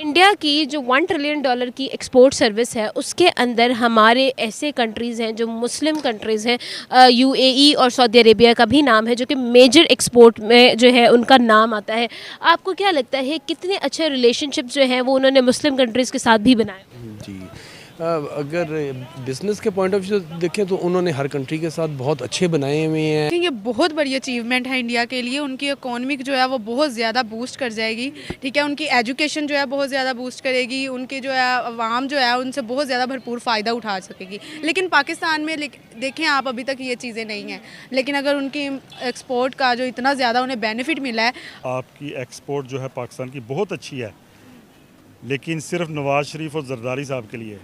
India की जो $1 trillion की एक्सपोर्ट सर्विस है उसके अंदर हमारे ऐसे कंट्रीज़ हैं जो मुस्लिम कंट्रीज़ हैं, यूएई और सऊदी अरेबिया का भी नाम है जो कि मेजर एक्सपोर्ट में जो है उनका नाम आता है। आपको क्या लगता है कितने अच्छे रिलेशनशिप जो हैं वो उन्होंने मुस्लिम कंट्रीज़ के साथ भी बनाए? जी। अगर बिज़नेस के पॉइंट ऑफ व्यू से देखें तो उन्होंने हर कंट्री के साथ बहुत अच्छे बनाए हुए हैं। ये बहुत बड़ी अचीवमेंट है इंडिया के लिए। उनकी इकोनॉमिक जो है वो बहुत ज़्यादा बूस्ट कर जाएगी। ठीक है, उनकी एजुकेशन जो है बहुत ज़्यादा बूस्ट करेगी। उनकी जो है आवाम जो है उनसे बहुत ज़्यादा भरपूर फ़ायदा उठा सकेगी। लेकिन पाकिस्तान में देखें आप, अभी तक ये चीज़ें नहीं हैं। लेकिन अगर उनकी एक्सपोर्ट का जो इतना ज़्यादा उन्हें बेनिफिट मिला है। आपकी एक्सपोर्ट जो है पाकिस्तान की बहुत अच्छी है, लेकिन सिर्फ नवाज़ शरीफ और जरदारी साहब के लिए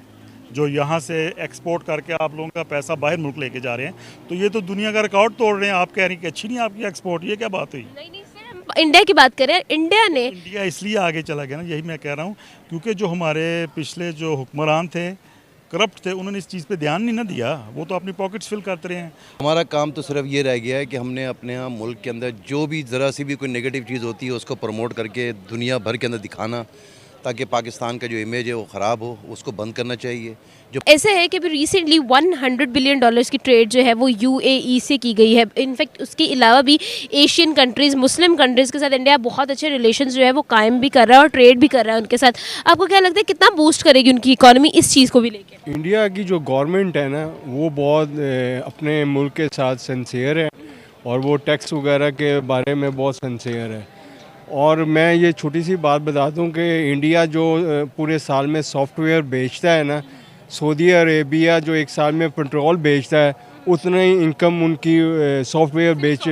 जो यहाँ से एक्सपोर्ट करके आप लोगों का पैसा बाहर मुल्क लेके जा रहे हैं, तो ये तो दुनिया का रिकॉर्ड तोड़ रहे हैं। आप कह रही हैं कि अच्छी नहीं आपकी एक्सपोर्ट, ये क्या बात हुई? नहीं सर, हम इंडिया की बात करें। इंडिया इसलिए आगे चला गया ना, यही मैं कह रहा हूँ, क्योंकि जो हमारे पिछले जो हुक्मरान थे, करप्ट थे, उन्होंने इस चीज़ पे ध्यान नहीं ना दिया। वो तो अपनी पॉकेट्स फिल करते रहे हैं। हमारा काम तो सिर्फ ये रह गया है कि हमने अपने यहाँ मुल्क के अंदर जो भी ज़रा सी भी कोई नेगेटिव चीज़ होती है उसको प्रमोट करके दुनिया भर के अंदर दिखाना, ताकि पाकिस्तान का जो इमेज है वो ख़राब हो, उसको बंद करना चाहिए। जो ऐसा है कि रिसेंटली $100 बिलियन की ट्रेड जो है वो यूएई से की गई है। इनफैक्ट उसके अलावा भी एशियन कंट्रीज़, मुस्लिम कंट्रीज़ के साथ इंडिया बहुत अच्छे रिलेशंस जो है वो कायम भी कर रहा है और ट्रेड भी कर रहा है उनके साथ। आपको क्या लगता है कितना बूस्ट करेगी उनकी इकोनॉमी इस चीज़ को भी लेकर? इंडिया की जो गवर्नमेंट है ना वो बहुत अपने मुल्क के साथ सिंसियर है और वो टैक्स वगैरह के बारे में बहुत सिंसियर है। और मैं ये छोटी सी बात बता दूं कि इंडिया जो पूरे साल में सॉफ्टवेयर बेचता है ना, सऊदी अरेबिया जो एक साल में पेट्रोल बेचता है उतना ही इनकम उनकी सॉफ्टवेयर बेच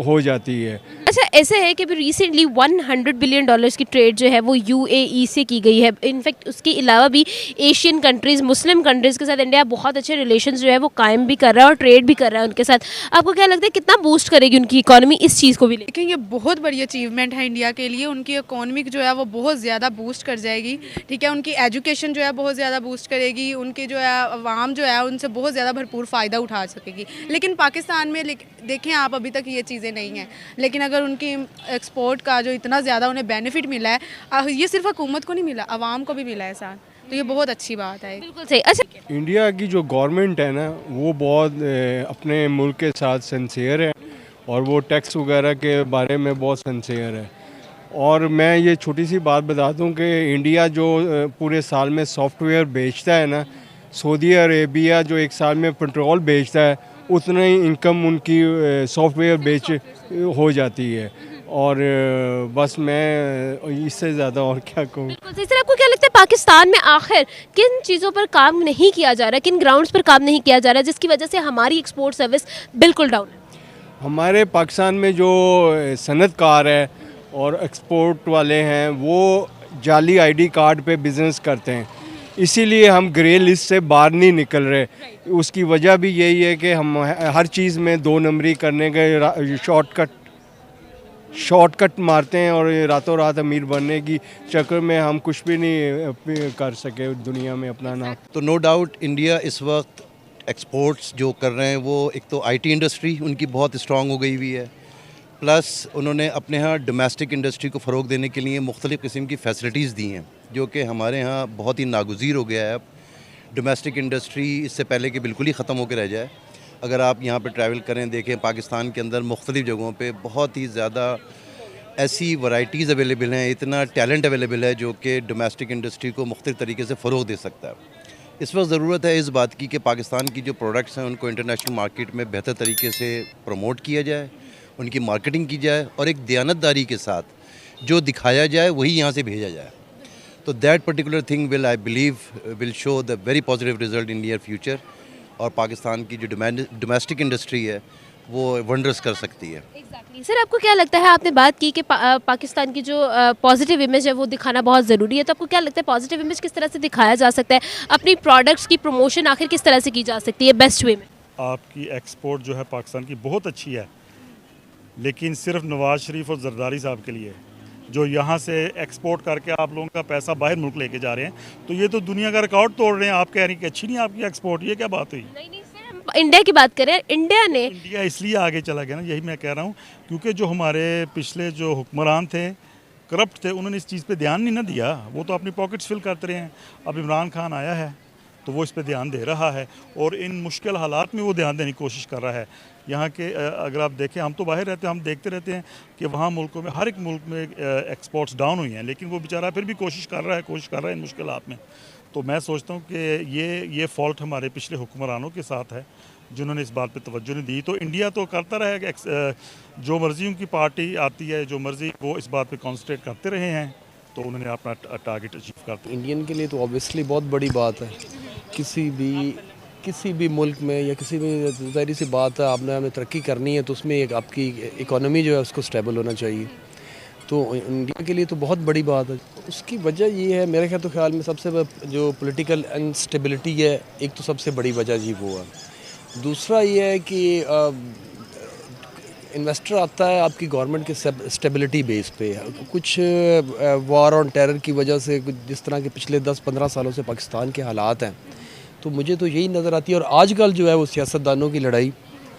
हो जाती है। अच्छा, ऐसा है कि रिसेंटली $100 बिलियन की ट्रेड जो है वो यूएई से की गई है। इनफैक्ट उसके अलावा भी एशियन कंट्रीज़, मुस्लिम कंट्रीज़ के साथ इंडिया बहुत अच्छे रिलेशंस जो है वो कायम भी कर रहा है और ट्रेड भी कर रहा है उनके साथ। आपको क्या लगता है कितना बूस्ट करेगी उनकी इकोनॉमी इस चीज़ को भी लेकर? लेकिन ये बहुत बड़ी अचीवमेंट है इंडिया के लिए। उनकी इकोनॉमिक जो है वो बहुत ज़्यादा बूस्ट कर जाएगी। ठीक है, उनकी एजुकेशन जो है बहुत ज़्यादा बूस्ट करेगी। उनकी जो है आवाम जो है उनसे बहुत ज़्यादा भरपूर फ़ायदा उठा सकेगी। लेकिन पाकिस्तान में देखें आप, अभी तक ये चीज़ें नहीं हैं। लेकिन अगर उनकी एक्सपोर्ट का जो इतना ज़्यादा उन्हें बेनिफिट मिला है, ये सिर्फ हुकूमत को नहीं मिला, आवाम को भी मिला है साथ, तो ये बहुत अच्छी बात है। बिल्कुल सही। अच्छा, इंडिया की जो गवर्नमेंट है ना वो बहुत अपने मुल्क के साथ सिंसियर है और वो टैक्स वगैरह के बारे में बहुत सिंसियर है। और मैं ये छोटी सी बात बता दूं कि इंडिया जो पूरे साल में सॉफ्टवेयर बेचता है ना, सऊदी अरेबिया जो एक साल में पेट्रोल बेचता है उतना ही इनकम उनकी सॉफ्टवेयर बेच हो जाती है। और बस मैं इससे ज़्यादा और क्या कहूँ। बिल्कुल सही। सर, आपको क्या लगता है पाकिस्तान में आखिर किन चीज़ों पर काम नहीं किया जा रहा, किन ग्राउंड्स पर काम नहीं किया जा रहा जिसकी वजह से हमारी एक्सपोर्ट सर्विस बिल्कुल डाउन है? हमारे पाकिस्तान में जो सनतकार है और एक्सपोर्ट वाले हैं वो जाली आईडी कार्ड पे बिज़नेस करते हैं, इसीलिए हम ग्रे लिस्ट से बाहर नहीं निकल रहे। उसकी वजह भी यही है कि हम हर चीज़ में 2 नंबरी करने के शॉर्टकट मारते हैं और रातों रात अमीर बनने की चक्कर में हम कुछ भी नहीं कर सके दुनिया में अपना नाम। तो नो डाउट इंडिया इस वक्त एक्सपोर्ट्स जो कर रहे हैं वो एक तो आईटी इंडस्ट्री उनकी बहुत स्ट्रॉन्ग हो गई हुई है, प्लस उन्होंने अपने यहाँ डोमेस्टिक इंडस्ट्री को फ़रोग देने के लिए मुख्तलिफ़ किस्म की फ़ैसिलिटीज़ दी हैं जो कि हमारे यहाँ बहुत ही नागुज़ीर हो गया है। अब डोमेस्टिक इंडस्ट्री इससे पहले कि बिल्कुल ही ख़त्म होकर रह जाए। अगर आप यहाँ पे ट्रैवल करें, देखें पाकिस्तान के अंदर मुख्तलिफ़ जगहों पे बहुत ही ज़्यादा ऐसी वैरायटीज़ अवेलेबल हैं, इतना टैलेंट अवेलेबल है जो कि डोमेस्टिक इंडस्ट्री को मुख्तलिफ़ तरीके से फ़रोग दे सकता है। इस वक्त ज़रूरत है इस बात की कि पाकिस्तान की जो प्रोडक्ट्स हैं उनको इंटरनेशनल मार्केट में बेहतर तरीके से प्रमोट किया जाए, उनकी मार्केटिंग की जाए और एक दयानतदारी के साथ जो दिखाया जाए वही यहाँ से भेजा जाए। तो that particular thing will I believe will show the very positive result in near future. और पाकिस्तान की जो डोमेस्टिक इंडस्ट्री है वो वंडर्स कर सकती है। एग्जैक्टली। सर, आपको क्या लगता है, आपने बात की कि पाकिस्तान की जो पॉजिटिव इमेज है वो दिखाना बहुत ज़रूरी है, तो आपको क्या लगता है पॉजिटिव इमेज किस तरह से दिखाया जा सकता है? अपनी प्रोडक्ट्स की प्रमोशन आखिर किस तरह से की जा सकती है बेस्ट वे में? आपकी एक्सपोर्ट जो है पाकिस्तान की बहुत अच्छी है, लेकिन सिर्फ नवाज़ शरीफ और जरदारी साहब के लिए जो यहाँ से एक्सपोर्ट करके आप लोगों का पैसा बाहर मुल्क लेके जा रहे हैं, तो ये तो दुनिया का रिकॉर्ड तोड़ रहे हैं। आप कह रही हैं कि अच्छी नहीं आपकी एक्सपोर्ट, ये क्या बात हुई? नहीं सर, हम इंडिया की बात करें। इंडिया इसलिए आगे चला गया ना, यही मैं कह रहा हूँ, क्योंकि जो हमारे पिछले जो हुक्मरान थे, करप्ट थे उन्होंने इस चीज़ पे ध्यान नहीं ना दिया, वो तो अपनी पॉकेट्स फिल करते रहे हैं। अब इमरान खान आया है तो वो इस पे ध्यान दे रहा है और इन मुश्किल हालात में वो ध्यान देने की कोशिश कर रहा है। यहाँ के अगर आप देखें, हम तो बाहर रहते हैं, हम देखते रहते हैं कि वहाँ मुल्कों में, हर एक मुल्क में एक्सपोर्ट्स डाउन हुई हैं, लेकिन वो बेचारा फिर भी कोशिश कर रहा है इन मुश्किल हालात में। तो मैं सोचता हूँ कि ये फॉल्ट हमारे पिछले हुक्मरानों के साथ है जिन्होंने इस बात पे तवज्जो नहीं दी। तो इंडिया तो करता रहेगा, जो मर्ज़ी उनकी पार्टी आती है, जो मर्ज़ी वो इस बात पे कॉन्सनट्रेट करते रहे हैं, तो उन्होंने अपना टारगेट अचीव कर दिया। इंडियन के लिए तो ऑब्वियसली बहुत बड़ी बात है। किसी भी मुल्क में या किसी भी, ज़ाहिर सी बात है, आपने तरक्की करनी है तो उसमें एक आपकी इकोनॉमी जो है उसको स्टेबल होना चाहिए। तो इंडिया के लिए तो बहुत बड़ी बात है। उसकी वजह ये है, मेरे ख्याल में सबसे जो पॉलिटिकल अनस्टेबिलिटी है, एक तो सबसे बड़ी वजह जी वो है। दूसरा ये है कि इन्वेस्टर आता है आपकी गवर्नमेंट के स्टेबिलिटी बेस पे। कुछ वार ऑन टेरर की वजह से, जिस तरह के पिछले 10-15 सालों से पाकिस्तान के हालात हैं, तो मुझे तो यही नज़र आती है। और आजकल जो है वो सियासतदानों की लड़ाई,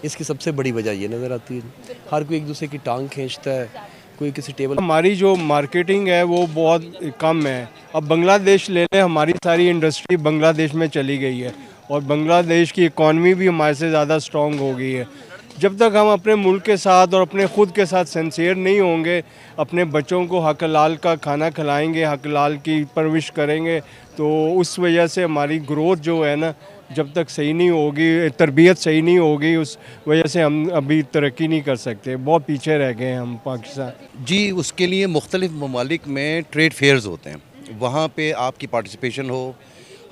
इसकी सबसे बड़ी वजह ये नज़र आती है। हर कोई एक दूसरे की टांग खींचता है, कोई किसी टेबल। हमारी जो मार्केटिंग है वो बहुत कम है। अब बांग्लादेश ले लें, हमारी सारी इंडस्ट्री बांग्लादेश में चली गई है और बांग्लादेश की इकॉनमी भी हमारे से ज़्यादा स्ट्रॉन्ग हो गई है। जब तक हम अपने मुल्क के साथ और अपने ख़ुद के साथ सिंसियर नहीं होंगे, अपने बच्चों को हक हलाल का खाना खिलाएंगे, हक हलाल की परवरिश करेंगे, तो उस वजह से हमारी ग्रोथ जो है ना, जब तक सही नहीं होगी, तरबियत सही नहीं होगी, उस वजह से हम अभी तरक्की नहीं कर सकते। बहुत पीछे रह गए हम पाकिस्तान। जी, उसके लिए मुख्तलिफ़ ममालिक में ट्रेड फेयर्स होते हैं, वहाँ पे आपकी पार्टिसिपेशन हो।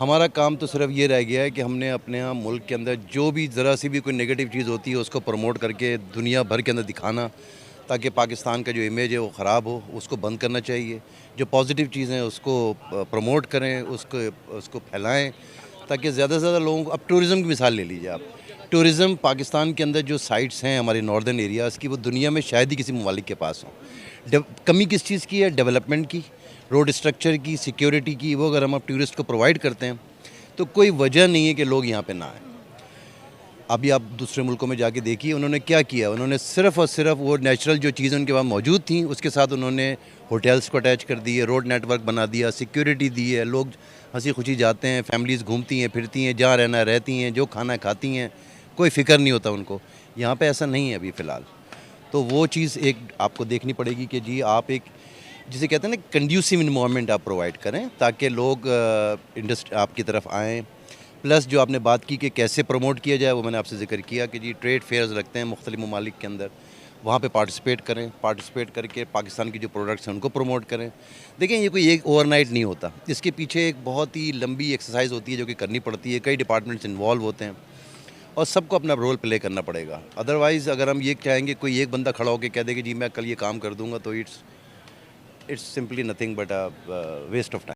हमारा काम तो सिर्फ ये रह गया है कि हमने अपने यहाँ मुल्क के अंदर जो भी ज़रा सी भी कोई नेगेटिव चीज़ होती है उसको प्रमोट करके दुनिया भर के अंदर दिखाना, ताकि पाकिस्तान का जो इमेज है वो ख़राब हो, उसको बंद करना चाहिए। जो पॉजिटिव चीज़ें हैं उसको प्रमोट करें, उसको फैलाएं, ताकि ज़्यादा से ज़्यादा लोगों को। अब टूरिज़म की मिसाल ले लीजिए आप। टूरिज़म पाकिस्तान के अंदर जो साइट्स हैं हमारे नॉर्दर्न एरियाज़ की, वो दुनिया में शायद ही किसी ममालिक के पास हो। कमी किस चीज़ की है? डेवलपमेंट की, रोड स्ट्रक्चर की, सिक्योरिटी की। वो अगर हम टूरिस्ट को प्रोवाइड करते हैं तो कोई वजह नहीं है कि लोग यहाँ पे ना आएँ। अभी आप दूसरे मुल्कों में जाके देखिए उन्होंने क्या किया। उन्होंने सिर्फ़ और सिर्फ वो नेचुरल जो चीज़ें उनके पास मौजूद थी, उसके साथ उन्होंने होटल्स को अटैच कर दिए, रोड नेटवर्क बना दिया, सिक्योरिटी दी है, लोग हंसी खुशी जाते हैं, फैमिलीज़ घूमती हैं फिरती हैं, जहाँ रहना रहती हैं, जो खाना खाती हैं, कोई फ़िक्र नहीं होता उनको। यहाँ पे ऐसा नहीं है अभी फ़िलहाल। तो वो चीज़ एक आपको देखनी पड़ेगी कि जी आप एक, जिसे कहते हैं ना, कंड्यूसिव इन्वायरमेंट आप प्रोवाइड करें, ताकि लोग इंडस्ट्री आपकी तरफ आएँ। प्लस जो आपने बात की कि कैसे प्रमोट किया जाए, वो मैंने आपसे जिक्र किया कि जी ट्रेड फेयर्स लगते हैं मुख्तलिफ ममालिक के अंदर, वहाँ पे पार्टिसिपेट करें, पार्टिसिपेट करके पाकिस्तान की जो प्रोडक्ट्स हैं उनको प्रमोट करें। देखें, ये कोई एक ओवरनाइट नहीं होता, इसके पीछे एक बहुत ही लंबी एक्सरसाइज होती है जो कि करनी पड़ती है। कई डिपार्टमेंट्स इन्वॉल्व होते हैं और सबको अपना रोल प्ले करना पड़ेगा। अदरवाइज़ अगर हम ये चाहेंगे कोई एक बंदा खड़ा होकर कह दे कि जी मैं कल ये काम कर दूँगा, तो it's simply nothing but a waste of time.